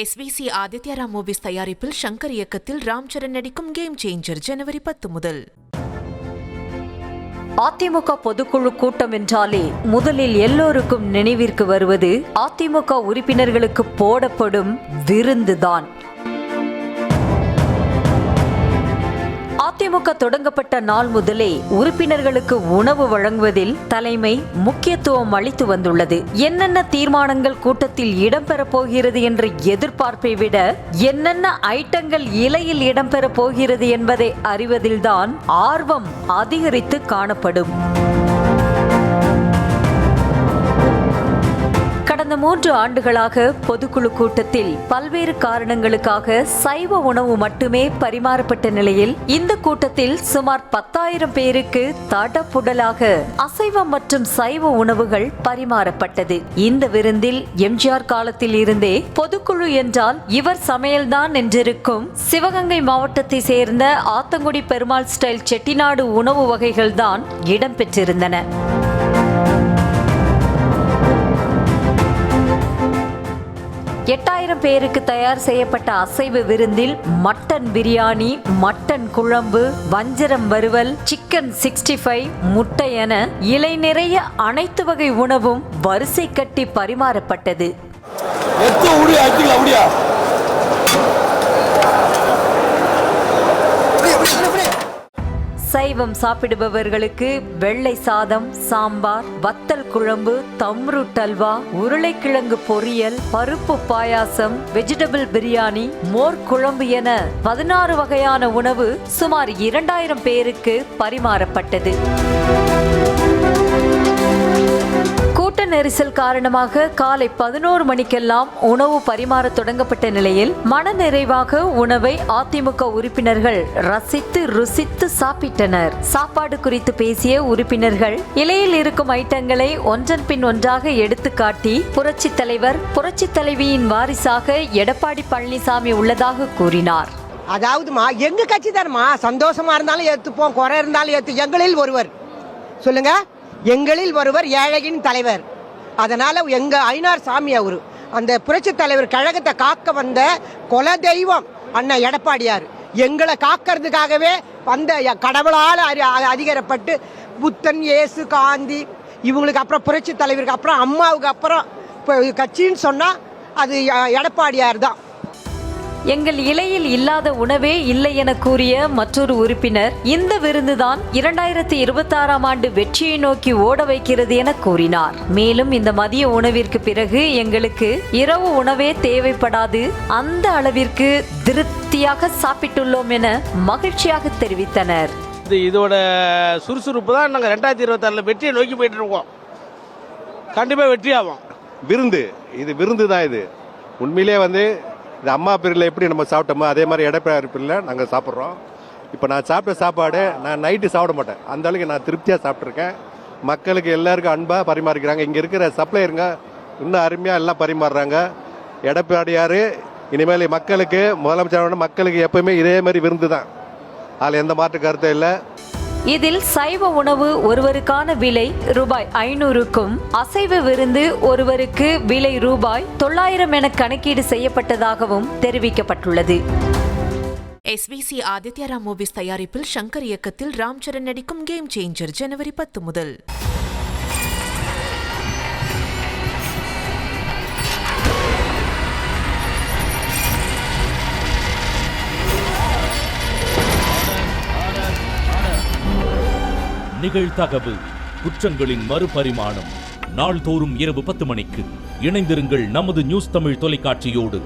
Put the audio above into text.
SVC Aditya Ram movies தயாரிப்பில் ஷங்கர் இயக்கத்தில் ராம் சரண் நடிக்கும் கேம் சேஞ்சர் ஜனவரி 10 முதல். அதிமுக பொதுக்குழு கூட்டம் என்றாலே முதலில் எல்லோருக்கும் நினைவிற்கு வருவது அதிமுக உறுப்பினர்களுக்கு போடப்படும் விருந்துதான். அதிமுக தொடங்கப்பட்ட நாள் முதலே உறுப்பினர்களுக்கு உணவு வழங்குவதில் தலைமை முக்கியத்துவம் அளித்து வந்துள்ளது. என்னென்ன தீர்மானங்கள் கூட்டத்தில் இடம்பெறப் போகிறது என்ற எதிர்பார்ப்பை விட என்னென்ன ஐட்டங்கள் இலையில் இடம்பெறப் போகிறது என்பதை அறிவதில்தான் ஆர்வம் அதிகரித்து காணப்படும். கடந்த 3 ஆண்டுகளாக பொதுக்குழு கூட்டத்தில் பல்வேறு காரணங்களுக்காக சைவ உணவு மட்டுமே பரிமாறப்பட்ட நிலையில் இந்த கூட்டத்தில் சுமார் 10,000 பேருக்கு தடபுடலாக அசைவம் மற்றும் சைவ உணவுகள் பரிமாறப்பட்டது. இந்த விருந்தில் எம்ஜிஆர் காலத்தில் இருந்தே பொதுக்குழு என்றால் இவர் சமையல்தான் என்றிருக்கும் சிவகங்கை மாவட்டத்தை சேர்ந்த ஆத்தங்குடி பெருமாள் ஸ்டைல் செட்டிநாடு உணவு வகைகள் தான் இடம்பெற்றிருந்தன. எட்டாயிரம் பேருக்கு தயார் செய்யப்பட்ட அசைவ விருந்தில் மட்டன் பிரியாணி, மட்டன் குழம்பு, வஞ்சரம் வறுவல், சிக்கன் 65, முட்டை என இலை நிறைய அனைத்து வகை உணவும் வரிசை கட்டி பரிமாறப்பட்டது. சைவம் சாப்பிடுபவர்களுக்கு வெள்ளை சாதம், சாம்பார், வத்தல் குழம்பு, தம்ருட் அல்வா, உருளைக்கிழங்கு பொரியல், பருப்பு பாயாசம், வெஜிடபிள் பிரியாணி, மோர் குழம்பு என 16 வகையான உணவு சுமார் 2000 பேருக்கு பரிமாறப்பட்டது. கூட்ட நெரிசல் காரணமாக காலை 11 மணிக்கெல்லாம் உணவு பரிமாற தொடங்கப்பட்ட நிலையில் மனநிறைவாக உணவை அதிமுக உறுப்பினர்கள் ரசித்து ருசித்து சாப்பிட்டனர். சாப்பாடு குறித்து பேசிய உறுப்பினர்கள் இலையில் இருக்கும் ஐட்டங்களை ஒன்றன் பின் ஒன்றாக எடுத்து காட்டி புரட்சி தலைவர், புரட்சி தலைவியின் வாரிசாக எடப்பாடி பழனிசாமி உள்ளதாக கூறினார். அதாவதுமா எங்க கட்சி தானமா, சந்தோஷமா இருந்தாலும் ஏத்துப்போம், குறை இருந்தாலும் ஏத்து. எங்களில் ஒருவர் சொல்லுங்க, எங்களில் ஒருவர் ஏழையின் தலைவர். அதனால எங்க ஐநார் சாமி அவரு, அந்த புரட்சி தலைவர் கழகத்தை காக்க வந்த குல தெய்வம் அண்ணன் எடப்பாடியார். எங்களை காக்கிறதுக்காகவே வந்த கடவுளால் அதிகாரப்பட்டு புத்தன், இயேசு, காந்தி இவங்களுக்கு அப்புறம் புரட்சி தலைவருக்கு அப்புறம் அம்மாவுக்கு அப்புறம் கட்சின்னு சொன்னா அது எடப்பாடியார் தான். எங்கள் இலையில் இல்லாத உணவே இல்லை என கூறிய மற்றொரு உறுப்பினர் இந்த விருந்துதான் 2026ஆம் ஆண்டு வெற்றியை நோக்கி ஓட வைக்கிறது என கூறினார். மேலும் இந்த மதிய உணவிற்கு பிறகு எங்களுக்கு இரவு உணவே தேவைப்படாது, அந்த அளவிற்கு திருப்தியாக சாப்பிட்டுள்ளோம் என மகிழ்ச்சியாக தெரிவித்தனர். இதோட சுறுசுறுப்பு தான் நாங்கள் 2026 வெற்றியை நோக்கி போயிட்டு இருக்கோம். கண்டிப்பா வெற்றி ஆகும். விருந்து இது விருந்து தான். இது உண்மையிலே இது அம்மா பிரிவில் எப்படி நம்ம சாப்பிட்டோமோ அதே மாதிரி எடப்பாடி பிரிவில் நாங்கள் சாப்பிட்றோம். இப்போ நான் சாப்பிட்ட சாப்பாடு நான் நைட்டு சாப்பிட மாட்டேன், அந்த அளவுக்கு நான் திருப்தியாக சாப்பிட்ருக்கேன். மக்களுக்கு எல்லாருக்கும் அன்பாக பரிமாறிக்கிறாங்க. இங்கே இருக்கிற சப்ளையருங்க இன்னும் அருமையாக எல்லாம் பரிமாறுறாங்க. எடப்பாடியார் இனிமேல் மக்களுக்கு முதலமைச்சர் மக்களுக்கு எப்பவுமே இதே மாதிரி விருந்து தான், அதில் எந்த மாற்று கருத்தும் இல்லை. இதில் சைவ உணவு ஒருவருக்கான விலை ரூபாய் 500க்கும், அசைவ விருந்து ஒருவருக்கு விலை ரூபாய் 900 என கணக்கீடு செய்யப்பட்டதாகவும் தெரிவிக்கப்பட்டுள்ளது. SVC ஆதித்யா ராம் மூவிஸ் தயாரிப்பில் ஷங்கர் இயக்கத்தில் ராம் சரண் நடிக்கும் கேம் சேஞ்சர் ஜனவரி 10 முதல். நிகழ்தகவு குற்றங்களின் மறுபரிமாணம் நாள்தோறும் இரவு 10 மணிக்கு இணைந்திருங்கள் நமது நியூஸ் தமிழ் தொலைக்காட்சியோடு.